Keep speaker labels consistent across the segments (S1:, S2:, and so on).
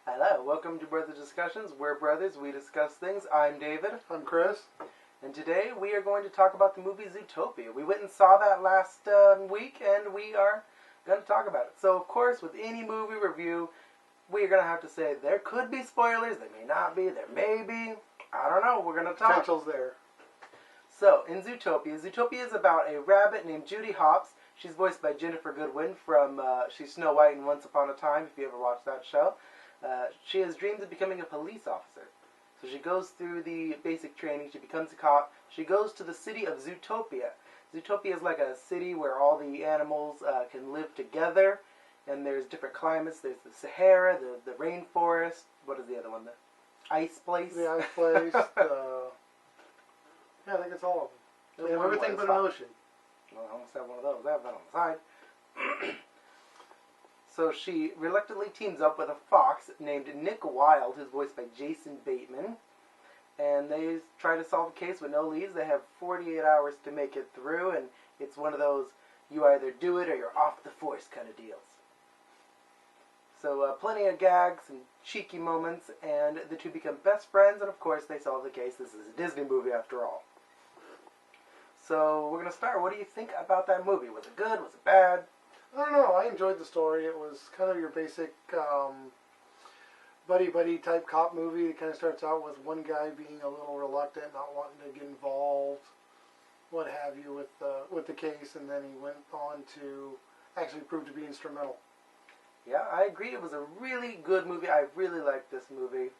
S1: Hello, welcome to Brothers Discussions. We're brothers, we discuss things. I'm David.
S2: I'm Chris.
S1: And today we are going to talk about the movie Zootopia. We went and saw that last week, and we are going to talk about it. So, of course, with any movie review, we are going to have to say there could be spoilers, there may not be, there may be. I don't know, we're going to talk.
S2: Potential's there.
S1: So, in Zootopia, Zootopia is about a rabbit named Judy Hopps. She's voiced by Jennifer Goodwin from, she's Snow White in Once Upon a Time, if you ever watched that show. She has dreams of becoming a police officer. So she goes through the basic training, she becomes a cop. She goes to the city of Zootopia. Zootopia is like a city where all the animals can live together. And there's different climates. There's the Sahara, the rainforest. What is the other one? The ice place?
S2: The ice place. Yeah, I think it's all of them. They have everything but an ocean.
S1: Well, I almost have one of those. I have that on the side. So she reluctantly teams up with a fox named Nick Wilde, who's voiced by Jason Bateman. And they try to solve the case with no leads. They have 48 hours to make it through, and it's one of those you either do it or you're off the force kind of deals. So plenty of gags and cheeky moments, and the two become best friends, and of course they solve the case. This is a Disney movie after all. So we're going to start. What do you think about that movie? Was it good? Was it bad?
S2: I don't know. I enjoyed the story. It was kind of your basic buddy type cop movie. It kind of starts out with one guy being a little reluctant, not wanting to get involved, what have you, with the case, and then he went on to actually prove to be instrumental.
S1: Yeah, I agree. It was a really good movie. I really liked this movie.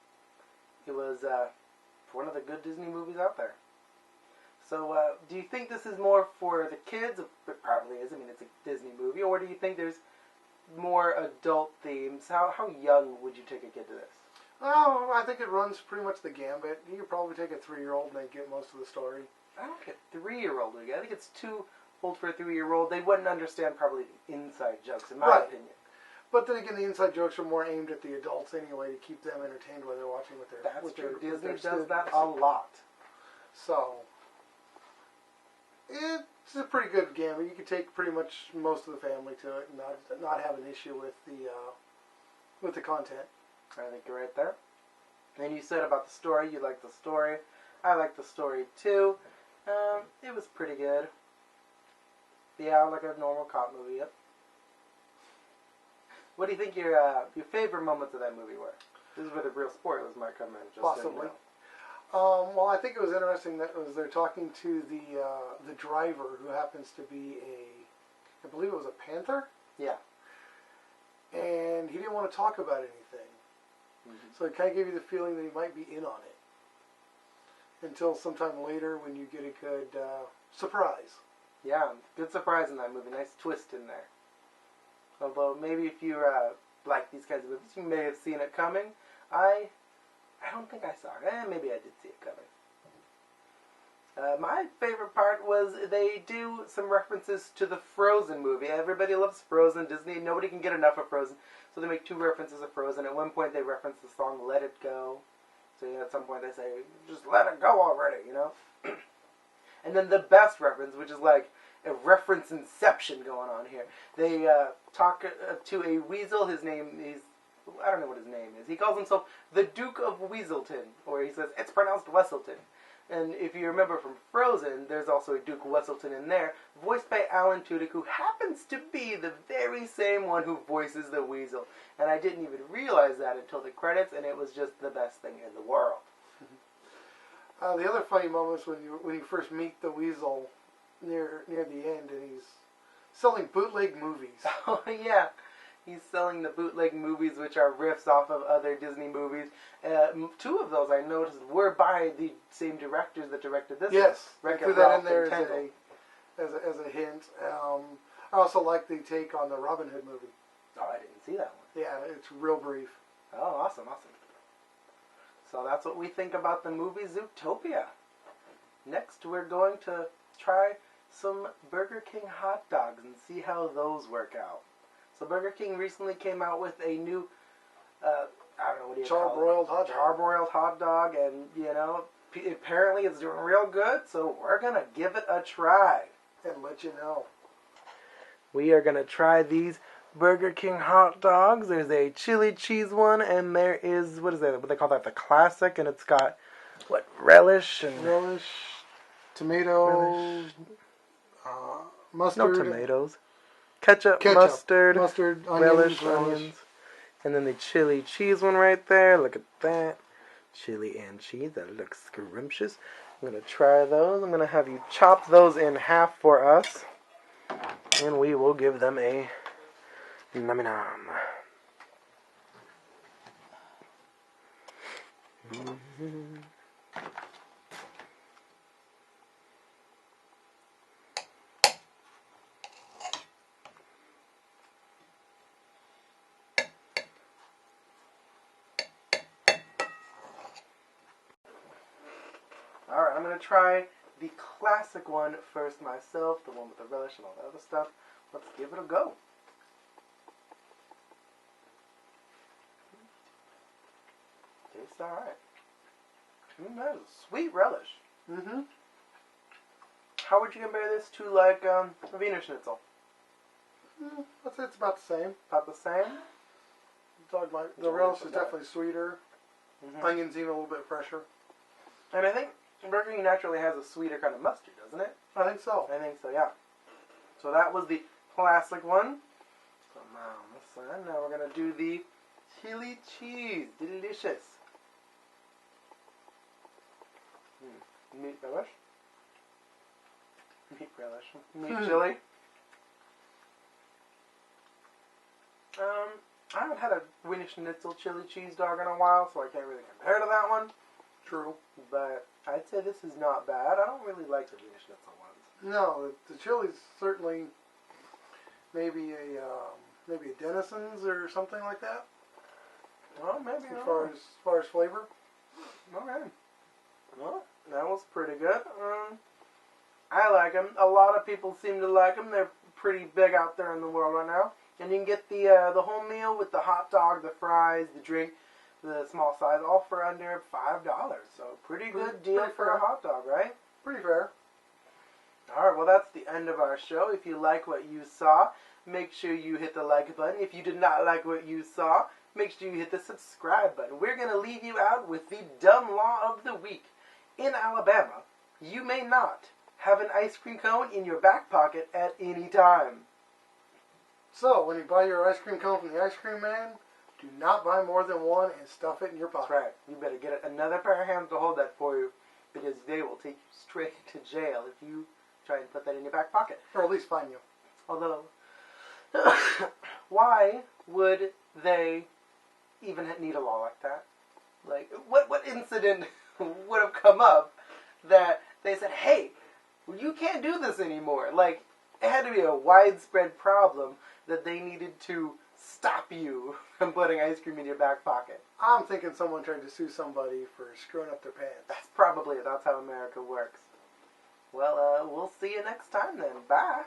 S1: It was one of the good Disney movies out there. So, do you think this is more for the kids? It probably is. I mean, it's a Disney movie. Or do you think there's more adult themes? How young would you take a kid to this?
S2: Oh, I think it runs pretty much the gambit. You could probably take a 3-year-old and they get most of the story.
S1: I don't think a 3-year-old would get. I think it's too old for a 3-year-old. They wouldn't understand probably the inside jokes, in my opinion.
S2: But then again, the inside jokes are more aimed at the adults anyway to keep them entertained while they're watching with their.
S1: That's true. Disney does that a lot.
S2: So. It's a pretty good gambit. You could take pretty much most of the family to it and not have an issue with the content.
S1: I think you're right there. And you said about the story, you liked the story. I liked the story too. It was pretty good. Yeah, like a normal cop movie. Yep. What do you think your favorite moments of that movie were? This is where the real spoilers might come in. Just
S2: possibly.
S1: So you know.
S2: Well, I think it was interesting that they're talking to the driver who happens to be I believe it was a panther.
S1: Yeah.
S2: And he didn't want to talk about anything. Mm-hmm. So it kind of gave you the feeling that he might be in on it. Until sometime later when you get a good surprise.
S1: Yeah, good surprise in that movie. Nice twist in there. Although maybe if you like these kinds of movies, you may have seen it coming. I don't think I saw it. Maybe I did see it coming. My favorite part was they do some references to the Frozen movie. Everybody loves Frozen. Disney, nobody can get enough of Frozen. So they make 2 references of Frozen. At one point they reference the song Let It Go. So at some point they say, just let it go already, you know? And then the best reference, which is like a reference inception going on here. They talk to a weasel. His name is... I don't know what his name is. He calls himself the Duke of Weaselton, or he says it's pronounced Wesselton. And if you remember from Frozen, there's also a Duke Wesselton in there, voiced by Alan Tudyk, who happens to be the very same one who voices the weasel. And I didn't even realize that until the credits, and it was just the best thing in the world.
S2: The other funny moments when you first meet the weasel near the end, and he's selling bootleg movies.
S1: Oh yeah. He's selling the bootleg movies, which are riffs off of other Disney movies. 2 of those I noticed were by the same directors that directed this.
S2: Yes,
S1: one.
S2: threw that in there as a hint. I also like the take on the Robin Hood movie.
S1: Oh, I didn't see that one.
S2: Yeah, it's real brief.
S1: Oh, awesome. So that's what we think about the movie Zootopia. Next, we're going to try some Burger King hot dogs and see how those work out. So Burger King recently came out with a new, I don't know what do you call it?
S2: Charbroiled hot dog.
S1: Charbroiled hot dog, and you know, apparently it's doing real good. So we're gonna give it a try
S2: and let you know.
S1: We are gonna try these Burger King hot dogs. There's a chili cheese one, and there is, what is that? What they call that? The classic, and it's got what, relish and
S2: Relish, tomato,
S1: relish.
S2: mustard.
S1: No tomatoes. Ketchup,
S2: Mustard,
S1: relish, onions. And then the chili cheese one right there. Look at that. Chili and cheese. That looks scrumptious. I'm going to try those. I'm going to have you chop those in half for us. And we will give them a nummy nom. Alright, I'm going to try the classic one first myself, the one with the relish and all the other stuff. Let's give it a go. Tastes alright. That is a sweet relish.
S2: Mm-hmm.
S1: How would you compare this to, like, a Wiener Schnitzel?
S2: I'd say it's about the same.
S1: About the same?
S2: The relish is definitely sweeter.
S1: Mm-hmm.
S2: Onions even a little bit fresher.
S1: And I think Burger King naturally has a sweeter kind of mustard, doesn't it?
S2: I think so.
S1: I think so, yeah. So that was the classic one. So now we're going to do the chili cheese. Delicious. Meat relish. Meat relish. Meat chili. I haven't had a Wiener Schnitzel chili cheese dog in a while, so I can't really compare to that one.
S2: True.
S1: But I'd say this is not bad. I don't really like the Wiener Schnitzel ones.
S2: No, the chili's certainly maybe a Denison's or something like that.
S1: Well, maybe
S2: As far as flavor.
S1: Okay. Well, that was pretty good. I like them. A lot of people seem to like them. They're pretty big out there in the world right now. And you can get the whole meal with the hot dog, the fries, the drink, the small size, all for under $5. So pretty good deal for a hot dog, right?
S2: Pretty fair.
S1: Alright, well that's the end of our show. If you like what you saw, make sure you hit the like button. If you did not like what you saw, make sure you hit the subscribe button. We're going to leave you out with the dumb law of the week. In Alabama, you may not have an ice cream cone in your back pocket at any time.
S2: So, when you buy your ice cream cone from the ice cream man, do not buy more than one and stuff it in your pocket.
S1: That's right. You better get another pair of hands to hold that for you, because they will take you straight to jail if you try and put that in your back pocket.
S2: Or at least fine you.
S1: Although, why would they even need a law like that? Like, what incident would have come up that they said, hey, you can't do this anymore? Like, it had to be a widespread problem that they needed to stop you from putting ice cream in your back pocket.
S2: I'm thinking someone tried to sue somebody for screwing up their pants.
S1: That's how America works. Well, we'll see you next time then. Bye.